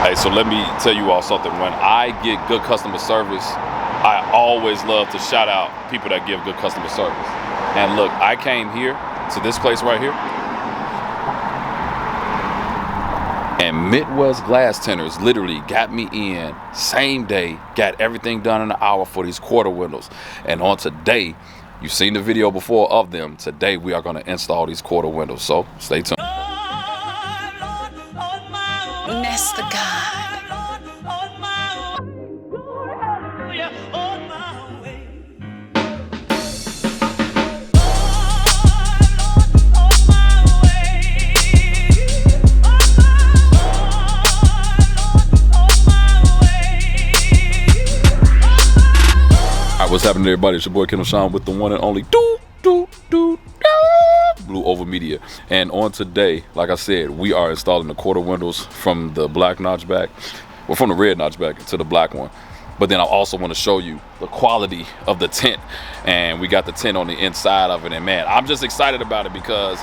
Hey, so let me tell you all something. When I get good customer service, I always love to shout out people that give good customer service. And look, I came here to this place right here, and Midwest Glass Tinters literally got me in same day, got everything done in an hour for these quarter windows. And on today, you've seen the video before of them. Today we are going to install these quarter windows, so stay tuned. Nest the God. What's happening, everybody? It's your boy Kendall Sean with the one and only Blue Oval Media. And on today, like I said, we are installing the quarter windows from the black notchback, well, from the red notchback to the black one. But then I also want to show you the quality of the tint, and we got the tint on the inside of it. And man, I'm just excited about it because,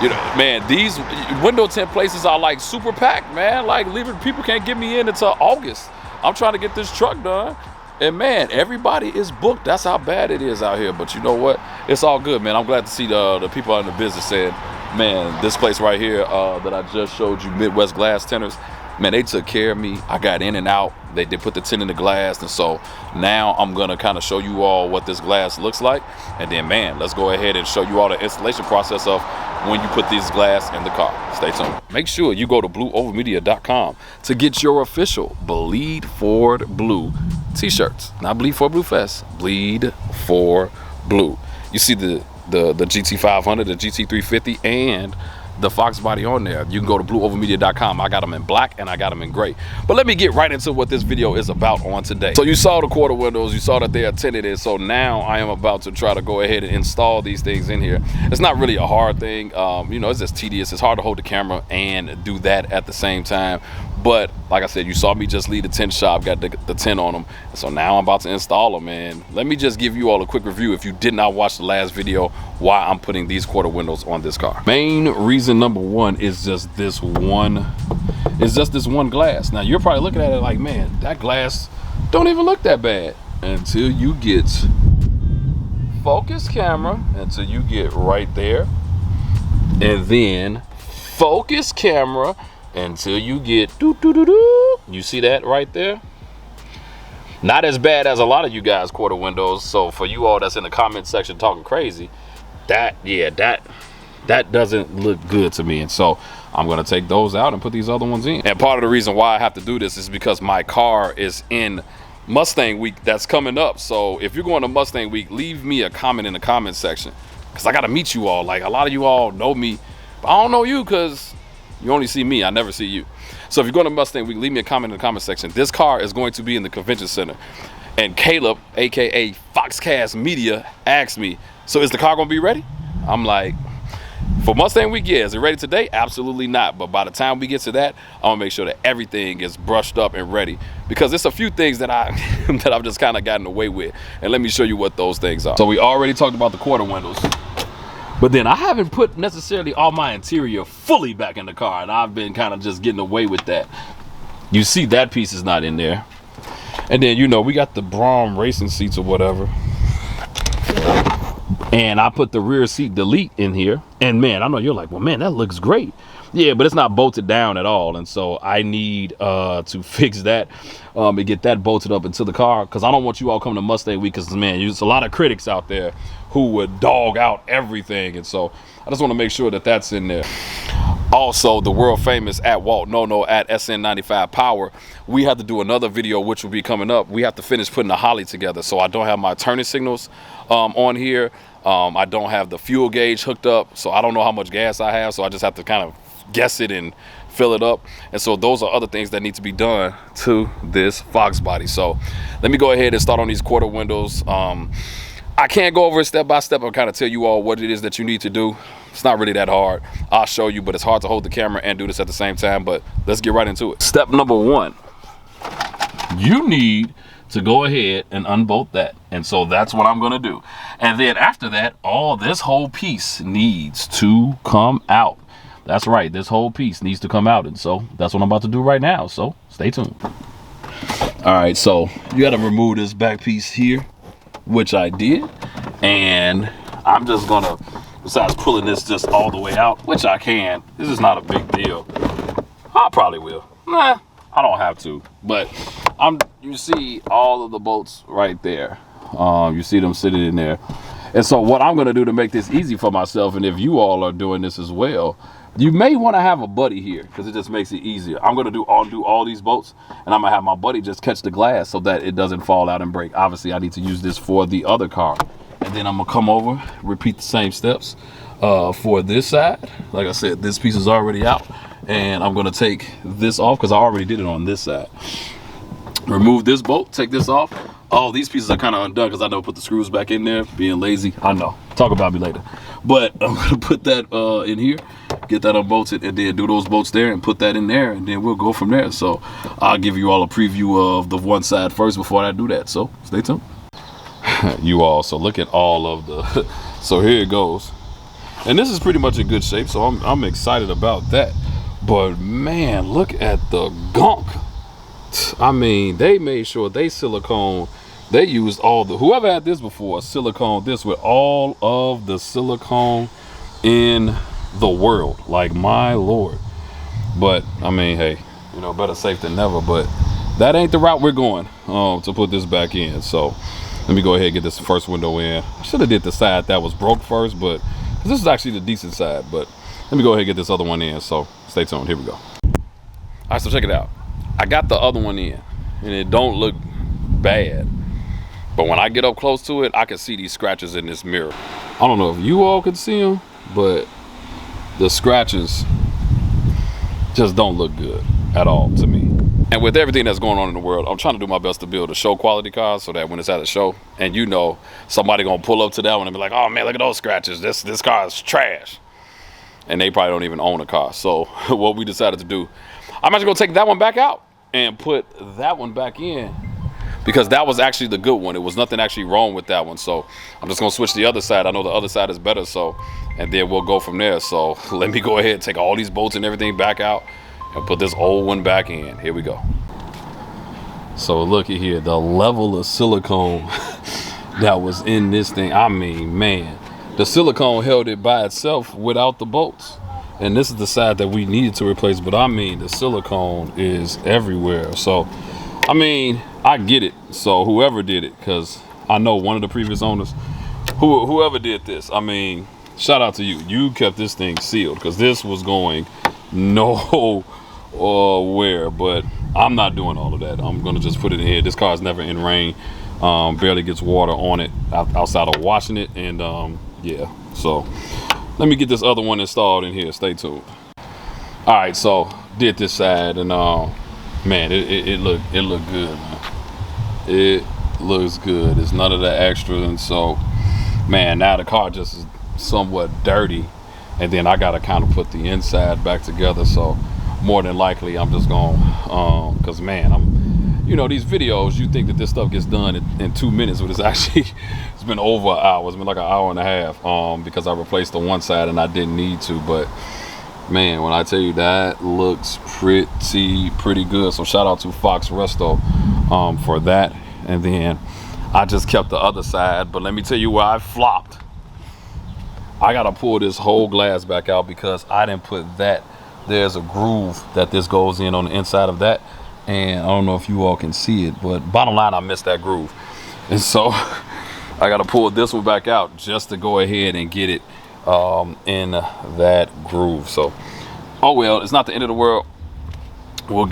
you know, man, these window tint places are like super packed, man. Like, people can't get me in until August. I'm trying to get this truck done. And man, everybody is booked. That's how bad it is out here. But you know what? It's all good, man. I'm glad to see the people out in the business saying, man, this place right here that I just showed you, Midwest Glass Tinters, man, they took care of me. I got in and out. They put the tint in the glass. And so now I'm going to kind of show you all what this glass looks like. And then, man, let's go ahead and show you all the installation process of when you put these glass in the car. Stay tuned. Make sure you go to blueovermedia.com to get your official Bleed Forward Blue t-shirts. Not Bleed for Blue Fest, Bleed for Blue. You see the GT500, the GT350, and the Foxbody on there. You can go to blueovermedia.com. I got them in black and I got them in gray. But let me get right into what this video is about on today. So you saw the quarter windows, you saw that they are tinted in. So now I am about to try to go ahead and install these things in here. It's not really a hard thing. You know, it's just tedious. It's hard to hold the camera and do that at the same time. But like I said, you saw me just leave the tint shop, got the tint on them. So now I'm about to install them, man. Let me just give you all a quick review, if you did not watch the last video, why I'm putting these quarter windows on this car. Main reason number one is just this one glass. Now you're probably looking at it like, man, that glass don't even look that bad until you get focus camera, until you get right there, and then focus camera until you get you see that right there? Not as bad as a lot of you guys quarter windows. So for you all that's in the comment section talking crazy, that doesn't look good to me. And so I'm gonna take those out and put these other ones in. And part of the reason why I have to do this is because my car is in Mustang week that's coming up. So if you're going to Mustang week, leave me a comment in the comment section, because I gotta meet you all. Like, a lot of you all know me, but I don't know you because you only see me, I never see you. So if you're going to Mustang week, leave me a comment in the comment section. This car is going to be in the convention center. And Caleb, aka Foxcast Media, asked me, so is the car gonna be ready? I'm like, for Mustang week, yeah. Is it ready today? Absolutely not. But by the time we get to that, I'm gonna make sure that everything is brushed up and ready, because there's a few things that I've just kind of gotten away with. And let me show you what those things are. So we already talked about the quarter windows, but then I haven't put necessarily all my interior fully back in the car, and I've been kind of just getting away with that. You see that piece is not in there. And then, you know, we got the Brom racing seats or whatever. And I put the rear seat delete in here. And man, I know you're like, well, man, that looks great. Yeah, but it's not bolted down at all. And so I need to fix that and get that bolted up into the car, because I don't want you all coming to Mustang week, because, man, there's a lot of critics out there who would dog out everything. And so I just want to make sure that that's in there. Also, the world famous at Walt No at SN95 Power, we have to do another video which will be coming up. We have to finish putting the Holly together. So I don't have my turning signals on here. I don't have the fuel gauge hooked up, so I don't know how much gas I have. So I just have to kind of guess it and fill it up. And so those are other things that need to be done to this Foxbody. So let me go ahead and start on these quarter windows. I can't go over it step by step and kind of tell you all what it is that you need to do. It's not really that hard. I'll show you, but it's hard to hold the camera and do this at the same time. But let's get right into it. Step number one, you need to go ahead and unbolt that. And so that's what I'm gonna do. And then after that, all this whole piece needs to come out. That's right, this whole piece needs to come out, and so that's what I'm about to do right now, so stay tuned. All right, so you got to remove this back piece here, which I did, and I'm just gonna, besides pulling this just all the way out, which I can, this is not a big deal. I probably will. Nah, I don't have to, but you see all of the bolts right there. You see them sitting in there. And so what I'm gonna do to make this easy for myself, and if you all are doing this as well, you may want to have a buddy here because it just makes it easier. I'm gonna do all these bolts, and I'm gonna have my buddy just catch the glass so that it doesn't fall out and break. Obviously, I need to use this for the other car, and then I'm gonna come over, repeat the same steps for this side. Like I said, this piece is already out, and I'm gonna take this off because I already did it on this side. Remove this bolt, take this off. All these pieces are kind of undone because I don't put the screws back in there, being lazy. I know, talk about me later. But I'm gonna put that in here, get that unbolted, and then do those bolts there and put that in there, and then we'll go from there. So I'll give you all a preview of the one side first before I do that, so stay tuned. You all, so look at all of the, so here it goes. And this is pretty much in good shape, so I'm excited about that. But man, look at the gunk. I mean, they made sure they silicone, they used all the, whoever had this before, silicone this with all of the silicone in the world. Like, my Lord. But, I mean, hey, you know, better safe than never. But that ain't the route we're going to put this back in. So, let me go ahead and get this first window in. I should have did the side that was broke first, but this is actually the decent side. But let me go ahead and get this other one in. So, stay tuned. Here we go. All right, so check it out. I got the other one in, and it don't look bad. But when I get up close to it, I can see these scratches in this mirror. I don't know if you all can see them, but the scratches just don't look good at all to me. And with everything that's going on in the world, I'm trying to do my best to build a show quality car so that when it's at a show, and you know, somebody gonna pull up to that one and be like, oh man, look at those scratches. This car is trash. And they probably don't even own a car. So what we decided to do, I'm actually gonna take that one back out and put that one back in, because that was actually the good one. It was nothing actually wrong with that one. So I'm just gonna switch the other side. I know the other side is better, so, and then we'll go from there. So let me go ahead and take all these bolts and everything back out and put this old one back in. Here we go. So look at here, the level of silicone that was in this thing. I mean, man, the silicone held it by itself without the bolts. And this is the side that we needed to replace, but I mean, the silicone is everywhere. So, I mean, I get it. So whoever did it, because I know one of the previous owners, whoever did this, I mean, shout out to you. You kept this thing sealed, because this was going nowhere. But I'm not doing all of that. I'm gonna just put it in here. This car is never in rain, barely gets water on it outside of washing it, and yeah. So let me get this other one installed in here. Stay tuned. All right, so did this side, and man, it looked good, man. It looks good. It's none of the extra, and so, man, now the car just is somewhat dirty, and then I gotta kind of put the inside back together. So more than likely, I'm just gonna, cause man, you know, these videos, you think that this stuff gets done in 2 minutes, but it's actually, it's been over an hour. It's been like an hour and a half, because I replaced the one side and I didn't need to. But man, when I tell you, that looks pretty good. So shout out to Fox Resto for that. And then I just kept the other side, but let me tell you where I flopped. I gotta pull this whole glass back out because I didn't put that. There's a groove that this goes in on the inside of that. And I don't know if you all can see it, but bottom line, I missed that groove. And so I got to pull this one back out just to go ahead and get it in that groove. So, oh well, it's not the end of the world. We'll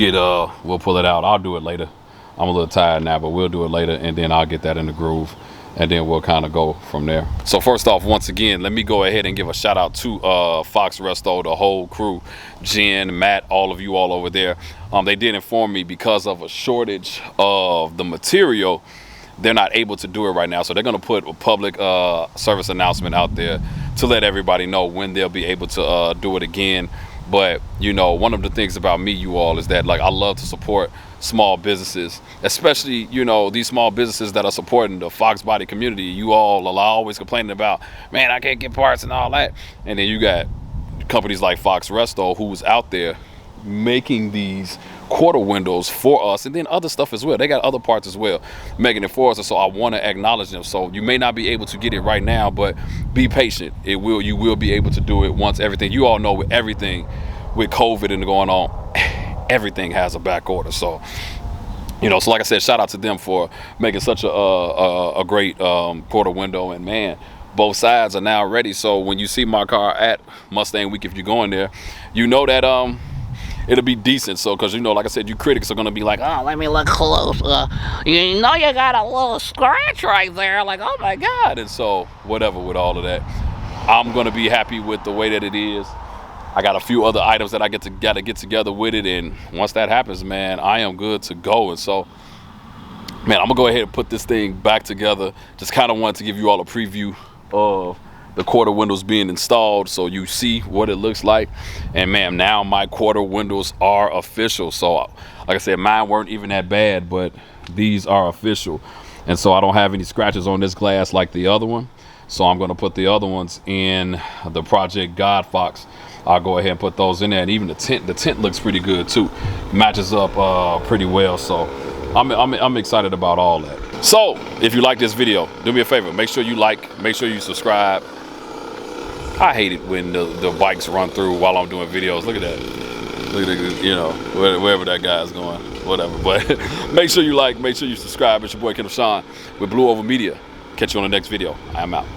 pull it out. I'll do it later. I'm a little tired now, but we'll do it later, and then I'll get that in the groove, and then we'll kind of go from there. So first off, once again, let me go ahead and give a shout out to Fox Resto, the whole crew, Jen, Matt, all of you all over there. They did inform me because of a shortage of the material, they're not able to do it right now. So they're gonna put a public service announcement out there to let everybody know when they'll be able to do it again. But you know, one of the things about me, you all, is that like I love to support small businesses, especially, you know, these small businesses that are supporting the Foxbody community. You all are always complaining about, man, I can't get parts and all that, and then you got companies like Fox Resto, who's out there making these quarter windows for us, and then other stuff as well. They got other parts as well making it for us, and so I want to acknowledge them. So you may not be able to get it right now, but be patient. You will be able to do it once everything, you all know, with everything with COVID and going on, everything has a back order. So you know, so like I said, shout out to them for making such a great quarter window. And man, both sides are now ready. So when you see my car at Mustang Week, if you're going there, you know that it'll be decent. So, because you know, like I said, you critics are gonna be like, oh, let me look close. You know, you got a little scratch right there. Like, oh my God. And so, whatever with all of that, I'm gonna be happy with the way that it is. I got a few other items that I gotta get together with it, and once that happens, man, I am good to go. And so, man, I'm gonna go ahead and put this thing back together. Just kind of wanted to give you all a preview of the quarter windows being installed, so you see what it looks like. And man, now my quarter windows are official. So, like I said, mine weren't even that bad, but these are official. And so I don't have any scratches on this glass like the other one. So I'm gonna put the other ones in the Project God Fox. I'll go ahead and put those in there, and even the tint looks pretty good too. Matches up pretty well. So I'm excited about all that. So if you like this video, do me a favor, make sure you like, make sure you subscribe. I hate it when the bikes run through while I'm doing videos. Look at that. Look at that, you know, wherever that guy's going, whatever. But make sure you like, make sure you subscribe. It's your boy Kendall Sean with Blue Over Media. Catch you on the next video. I am out.